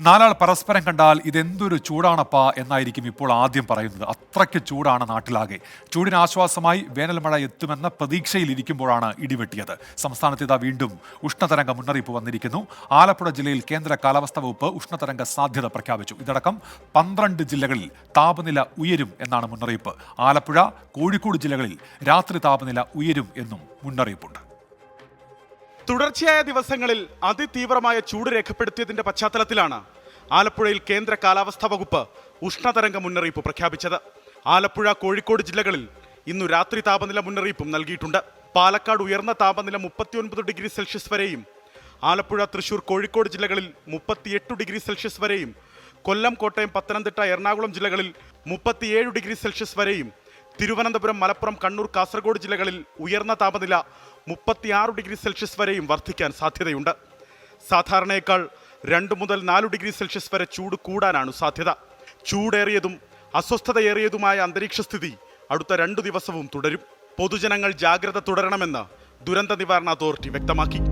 നാലാൾ പരസ്പരം കണ്ടാൽ ഇതെന്തൊരു ചൂടാണപ്പാ എന്നായിരിക്കും ഇപ്പോൾ ആദ്യം പറയുന്നത്. അത്രയ്ക്ക് ചൂടാണ് നാട്ടിലാകെ. ചൂടിന് ആശ്വാസമായി വേനൽ മഴ എത്തുമെന്ന പ്രതീക്ഷയിലിരിക്കുമ്പോഴാണ് ഇടിവെട്ടിയത്. സംസ്ഥാനത്ത് ഇതാ വീണ്ടും ഉഷ്ണതരംഗ മുന്നറിയിപ്പ് വന്നിരിക്കുന്നു. ആലപ്പുഴ ജില്ലയിൽ കേന്ദ്ര കാലാവസ്ഥാ വകുപ്പ് ഉഷ്ണതരംഗ സാധ്യത പ്രഖ്യാപിച്ചു. ഇതടക്കം 12 ജില്ലകളിൽ താപനില ഉയരും എന്നാണ് മുന്നറിയിപ്പ്. ആലപ്പുഴ, കോഴിക്കോട് ജില്ലകളിൽ രാത്രി താപനില ഉയരും എന്നും മുന്നറിയിപ്പുണ്ട്. തുടർച്ചയായ ദിവസങ്ങളിൽ അതിതീവ്രമായ ചൂട് രേഖപ്പെടുത്തിയതിന്റെ പശ്ചാത്തലത്തിലാണ് ആലപ്പുഴയിൽ കേന്ദ്ര കാലാവസ്ഥാ വകുപ്പ് ഉഷ്ണതരംഗ മുന്നറിയിപ്പ് പ്രഖ്യാപിച്ചത്. ആലപ്പുഴ, കോഴിക്കോട് ജില്ലകളിൽ ഇന്നു രാത്രി താപനില മുന്നറിയിപ്പും നൽകിയിട്ടുണ്ട്. പാലക്കാട് ഉയർന്ന താപനില 39 ഡിഗ്രി സെൽഷ്യസ് വരെയും, ആലപ്പുഴ, തൃശൂർ, കോഴിക്കോട് ജില്ലകളിൽ 38 ഡിഗ്രി സെൽഷ്യസ് വരെയും, കൊല്ലം, കോട്ടയം, പത്തനംതിട്ട, എറണാകുളം ജില്ലകളിൽ 37 ഡിഗ്രി സെൽഷ്യസ് വരെയും, തിരുവനന്തപുരം, മലപ്പുറം, കണ്ണൂർ, കാസർഗോഡ് ജില്ലകളിൽ ഉയർന്ന താപനില 36 ഡിഗ്രി സെൽഷ്യസ് വരെയും വർദ്ധിക്കാൻ സാധ്യതയുണ്ട്. സാധാരണയേക്കാൾ 2 മുതൽ 4 ഡിഗ്രി സെൽഷ്യസ് വരെ ചൂട് കൂടാനാണ് സാധ്യത. ചൂടേറിയതും അസ്വസ്ഥതയേറിയതുമായ അന്തരീക്ഷ സ്ഥിതി അടുത്ത 2 ദിവസവും തുടരും. പൊതുജനങ്ങൾ ജാഗ്രത തുടരണമെന്ന് ദുരന്ത നിവാരണ അതോറിറ്റി വ്യക്തമാക്കി.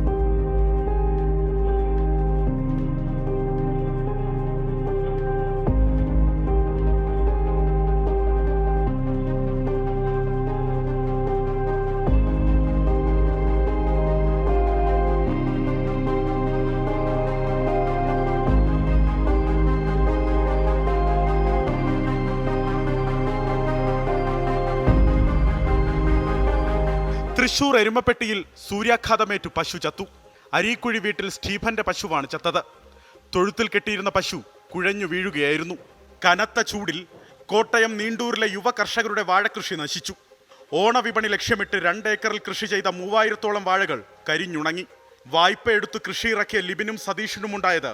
തൃശൂർ എരുമപ്പെട്ടിയിൽ സൂര്യാഘാതമേറ്റു പശു ചത്തു. അരീക്കുഴി വീട്ടിൽ സ്റ്റീഫന്റെ പശുവാണ് ചത്തത്. തൊഴുത്തിൽ കെട്ടിയിരുന്ന പശു കുഴഞ്ഞു വീഴുകയായിരുന്നു. കനത്ത ചൂടിൽ കോട്ടയം നീണ്ടൂരിലെ യുവ കർഷകരുടെ വാഴകൃഷി നശിച്ചു. ഓണവിപണി ലക്ഷ്യമിട്ട് 2 ഏക്കറിൽ കൃഷി ചെയ്ത 3000-ഓളം വാഴകൾ കരിഞ്ഞുണങ്ങി. വായ്പ എടുത്ത് കൃഷി ഇറക്കിയ ലിബിനും സതീഷിനുമുണ്ടായത്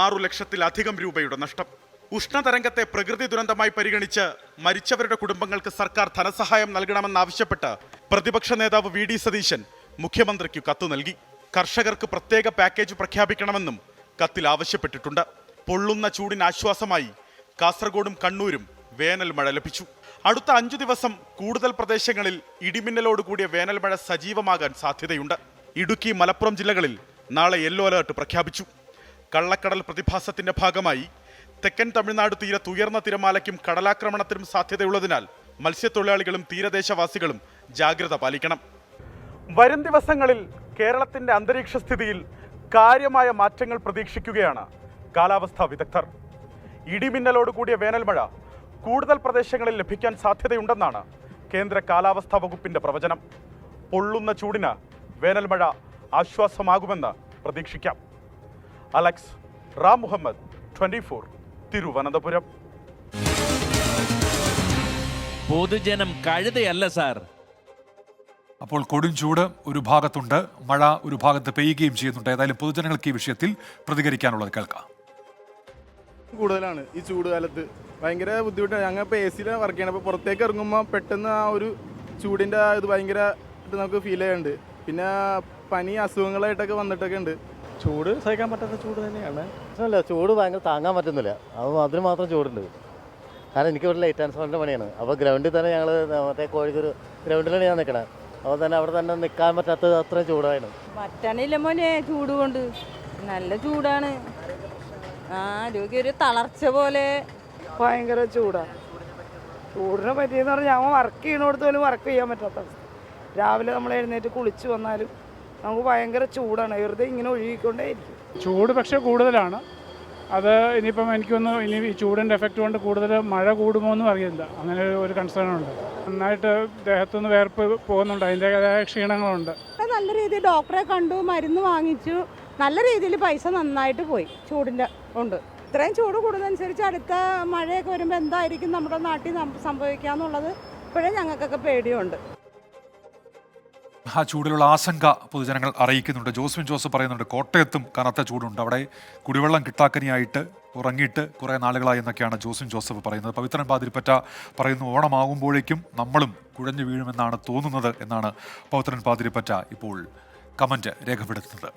6 ലക്ഷത്തിലധികം രൂപയുടെ നഷ്ടം. ഉഷ്ണതരംഗത്തെ പ്രകൃതി ദുരന്തമായി പരിഗണിച്ച് മരിച്ചവരുടെ കുടുംബങ്ങൾക്ക് സർക്കാർ ധനസഹായം നൽകണമെന്നാവശ്യപ്പെട്ട് പ്രതിപക്ഷ നേതാവ് വി ഡി സതീശൻ മുഖ്യമന്ത്രിക്ക് കത്ത് നൽകി. കർഷകർക്ക് പ്രത്യേക പാക്കേജ് പ്രഖ്യാപിക്കണമെന്നും കത്തിൽ ആവശ്യപ്പെട്ടിട്ടുണ്ട്. പൊള്ളുന്ന ചൂടിന് ആശ്വാസമായി കാസർഗോഡും കണ്ണൂരും വേനൽ മഴ ലഭിച്ചു. അടുത്ത 5 ദിവസം കൂടുതൽ പ്രദേശങ്ങളിൽ ഇടിമിന്നലോട് കൂടിയ വേനൽ മഴ സജീവമാകാൻ സാധ്യതയുണ്ട്. ഇടുക്കി, മലപ്പുറം ജില്ലകളിൽ നാളെ യെല്ലോ അലേർട്ട് പ്രഖ്യാപിച്ചു. കള്ളക്കടൽ പ്രതിഭാസത്തിന്റെ ഭാഗമായി തെക്കൻ തമിഴ്നാട് തീരത്ത് ഉയർന്ന തിരമാലയ്ക്കും കടലാക്രമണത്തിനും സാധ്യതയുള്ളതിനാൽ മത്സ്യത്തൊഴിലാളികളും തീരദേശവാസികളും ജാഗ്രത പാലിക്കണം. വരും ദിവസങ്ങളിൽ കേരളത്തിന്റെ അന്തരീക്ഷ സ്ഥിതിയിൽ കാര്യമായ മാറ്റങ്ങൾ പ്രതീക്ഷിക്കുകയാണ് കാലാവസ്ഥാ വിദഗ്ധർ. ഇടിമിന്നലോട് കൂടിയ വേനൽമഴ കൂടുതൽ പ്രദേശങ്ങളിൽ ലഭിക്കാൻ സാധ്യതയുണ്ടെന്നാണ് കേന്ദ്ര കാലാവസ്ഥാ വകുപ്പിന്റെ പ്രവചനം. പൊള്ളുന്ന ചൂടിന് വേനൽമഴ ആശ്വാസമാകുമെന്ന് പ്രതീക്ഷിക്കാം. അലക്സ് റാം മുഹമ്മദ്, 24, തിരുവനന്തപുരം. പൊതുജനം കഴുതയല്ല സാർ. അപ്പോൾ കൊടും ചൂട് ഒരു ഭാഗത്തുണ്ട്, മഴ ഒരു ഭാഗത്ത് പെയ്യുകയും ചെയ്യുന്നുണ്ട്. ഏതായാലും പൊതുജനങ്ങൾക്ക് ഈ വിഷയത്തിൽ പ്രതികരിക്കാനുള്ളത് കേൾക്കാം. കൂടുതലാണ് ഈ ചൂട് കാലത്ത്, ഭയങ്കര ബുദ്ധിമുട്ടാണ്. ഞങ്ങൾ ഇപ്പോൾ AC വർക്ക് ചെയ്യണം. അപ്പോൾ പുറത്തേക്ക് ഇറങ്ങുമ്പോൾ പെട്ടെന്ന് ആ ഒരു ചൂടിൻ്റെ ഇത് ഭയങ്കര നമുക്ക് ഫീൽ ചെയ്യുന്നുണ്ട്. പിന്നെ പനി, അസുഖങ്ങളായിട്ടൊക്കെ വന്നിട്ടൊക്കെ ഉണ്ട്. ചൂട് സഹിക്കാൻ പറ്റാത്ത ചൂട് തന്നെയാണ്. പ്രശ്നമില്ല, ചൂട് ഭയങ്കര താങ്ങാൻ പറ്റുന്നില്ല. അപ്പോൾ അതിന് മാത്രം ചൂടുണ്ട്. കാരണം എനിക്ക് ഒരു ലൈറ്റ് ട്രാൻസ്ഫറിൻ്റെ പണിയാണ്. അപ്പോൾ ഗ്രൗണ്ടിൽ തന്നെ ഞങ്ങൾ മറ്റേ കോഴിക്കോട് ഗ്രൗണ്ടിലാണ് ഞാൻ നിൽക്കണേ. അപ്പോൾ തന്നെ അവിടെ തന്നെ നിൽക്കാൻ പറ്റാത്തത് അത്രയും ചൂടാണ്. പറ്റണില്ല മോനെ, ചൂട് കൊണ്ട് നല്ല ചൂടാണ്. ആരോഗ്യം ഒരു തളർച്ച പോലെ, ഭയങ്കര ചൂടാണ്. ചൂടിനെ പറ്റിയെന്ന് പറഞ്ഞാൽ ഞങ്ങൾ വർക്ക് ചെയ്യണോടത്ത് പോലും വർക്ക് ചെയ്യാൻ പറ്റാത്ത അവസ്ഥ. രാവിലെ നമ്മൾ എഴുന്നേറ്റ് കുളിച്ച് വന്നാലും നമുക്ക് ഭയങ്കര ചൂടാണ്. വെറുതെ ഇങ്ങനെ ഒഴുകിക്കൊണ്ടേയിരിക്കും. ചൂട് പക്ഷേ കൂടുതലാണ്. അത് ഇനിയിപ്പം എനിക്കൊന്ന് ഇനി ഈ ചൂടിൻ്റെ എഫക്റ്റ് കൊണ്ട് കൂടുതൽ മഴ കൂടുമോ എന്നും അറിയില്ല. അങ്ങനെ ഒരു കൺസേൺ ഉണ്ട്. നന്നായിട്ട് ദേഹത്തുനിന്ന് വേർപ്പ് പോകുന്നുണ്ട്, അതിൻ്റെതായ ക്ഷീണങ്ങളുണ്ട്. നല്ല രീതിയിൽ ഡോക്ടറെ കണ്ടു, മരുന്ന് വാങ്ങിച്ചു. നല്ല രീതിയിൽ പൈസ നന്നായിട്ട് പോയി ചൂടിൻ്റെ കൊണ്ട്. ഇത്രയും ചൂട് കൂടുന്നതനുസരിച്ച് അടുത്ത മഴയൊക്കെ വരുമ്പോൾ എന്തായിരിക്കും നമ്മുടെ നാട്ടിൽ സംഭവിക്കുക എന്നുള്ളത് ഇപ്പോഴേ ഞങ്ങൾക്കൊക്കെ പേടിയുണ്ട്. ആ ചൂടിലുള്ള ആശങ്ക പൊതുജനങ്ങൾ അറിയിക്കുന്നുണ്ട്. ജോസ്വിൻ ജോസഫ് പറയുന്നുണ്ട് കോട്ടയത്തും കനത്ത ചൂടുണ്ട്, അവിടെ കുടിവെള്ളം കിട്ടാക്കനിയായിട്ട് ഉറങ്ങിയിട്ട് കുറേ നാളുകളായി എന്നൊക്കെയാണ് ജോസ്വിൻ ജോസഫ് പറയുന്നത്. പവിത്രൻ പാതിരിപ്പറ്റ പറയുന്നു ഓണമാകുമ്പോഴേക്കും നമ്മളും കുഴഞ്ഞു വീഴുമെന്നാണ് തോന്നുന്നത് എന്നാണ് പവിത്രൻ പാതിരിപ്പറ്റ ഇപ്പോൾ കമൻറ്റ് രേഖപ്പെടുത്തുന്നത്.